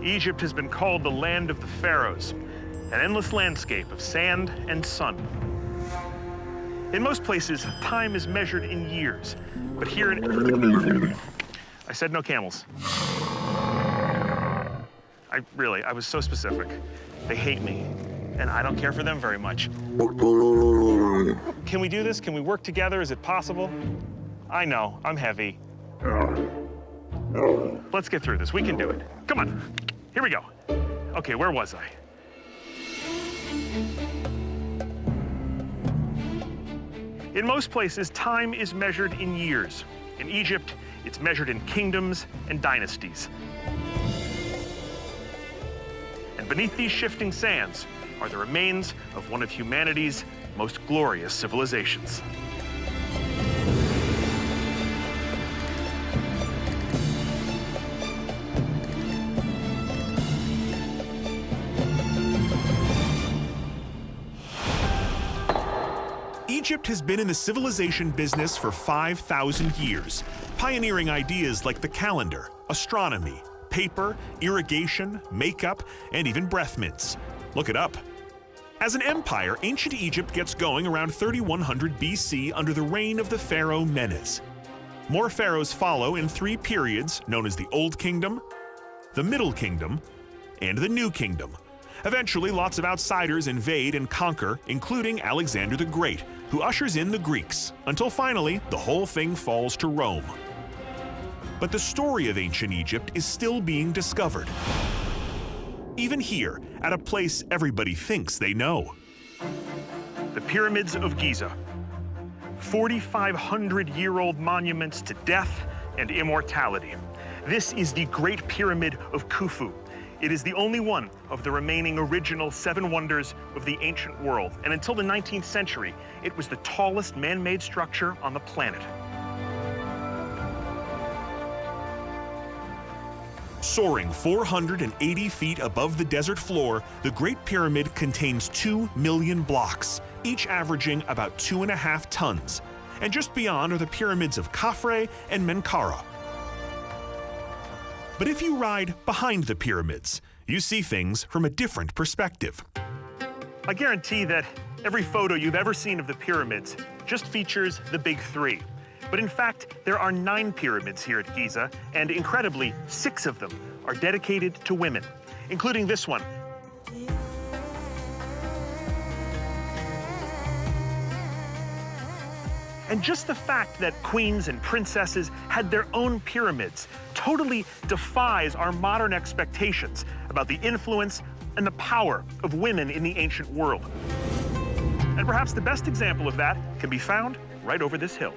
Egypt has been called the land of the pharaohs, an endless landscape of sand and sun. In most places, time is measured in years, but here in... I said no camels. I was so specific. They hate me, and I don't care for them very much. Can we do this? Can we work together? Is it possible? I know, I'm heavy. Let's get through this, we can do it. Come on, here we go. Okay, where was I? In most places, time is measured in years. In Egypt, it's measured in kingdoms and dynasties. And beneath these shifting sands are the remains of one of humanity's most glorious civilizations. Egypt has been in the civilization business for 5,000 years, pioneering ideas like the calendar, astronomy, paper, irrigation, makeup, and even breath mints. Look it up. As an empire, ancient Egypt gets going around 3100 BC under the reign of the pharaoh Menes. More pharaohs follow in 3 periods known as the Old Kingdom, the Middle Kingdom, and the New Kingdom. Eventually, lots of outsiders invade and conquer, including Alexander the Great, who ushers in the Greeks, until finally, the whole thing falls to Rome. But the story of ancient Egypt is still being discovered. Even here, at a place everybody thinks they know. The Pyramids of Giza. 4,500-year-old monuments to death and immortality. This is the Great Pyramid of Khufu. It is the only one of the remaining original 7 wonders of the ancient world, and until the 19th century, it was the tallest man-made structure on the planet. Soaring 480 feet above the desert floor, the Great Pyramid contains 2 million blocks, each averaging about 2.5 tons. And just beyond are the pyramids of Khafre and Menkaure. But if you ride behind the pyramids, you see things from a different perspective. I guarantee that every photo you've ever seen of the pyramids just features the big 3. But in fact, there are 9 pyramids here at Giza, and incredibly, 6 of them are dedicated to women, including this one. And just the fact that queens and princesses had their own pyramids totally defies our modern expectations about the influence and the power of women in the ancient world. And perhaps the best example of that can be found right over this hill.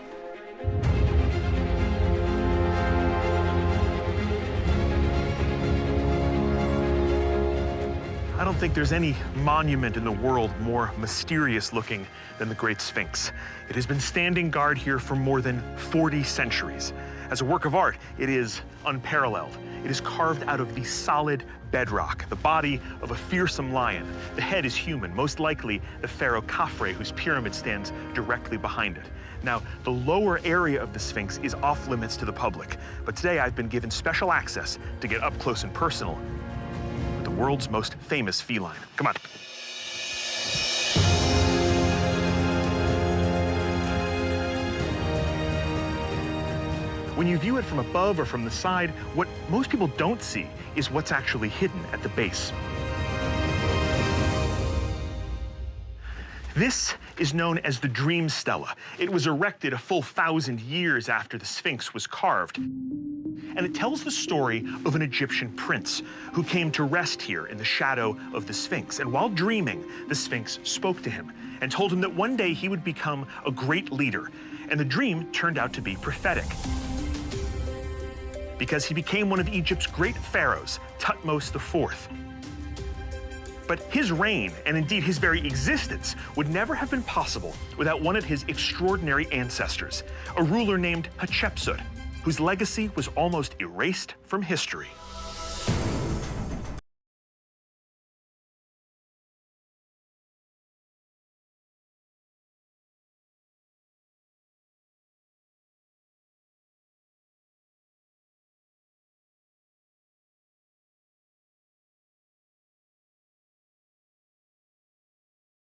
I don't think there's any monument in the world more mysterious looking than the Great Sphinx. It has been standing guard here for more than 40 centuries. As a work of art, it is unparalleled. It is carved out of the solid bedrock, the body of a fearsome lion. The head is human, most likely the pharaoh Khafre, whose pyramid stands directly behind it. Now, the lower area of the Sphinx is off limits to the public, but today I've been given special access to get up close and personal with the world's most famous feline. Come on. When you view it from above or from the side, what most people don't see is what's actually hidden at the base. This is known as the Dream Stela. It was erected a full 1,000 years after the Sphinx was carved. And it tells the story of an Egyptian prince who came to rest here in the shadow of the Sphinx. And while dreaming, the Sphinx spoke to him and told him that one day he would become a great leader. And the dream turned out to be prophetic, because he became one of Egypt's great pharaohs, Thutmose IV. But his reign, and indeed his very existence, would never have been possible without one of his extraordinary ancestors, a ruler named Hatshepsut, whose legacy was almost erased from history.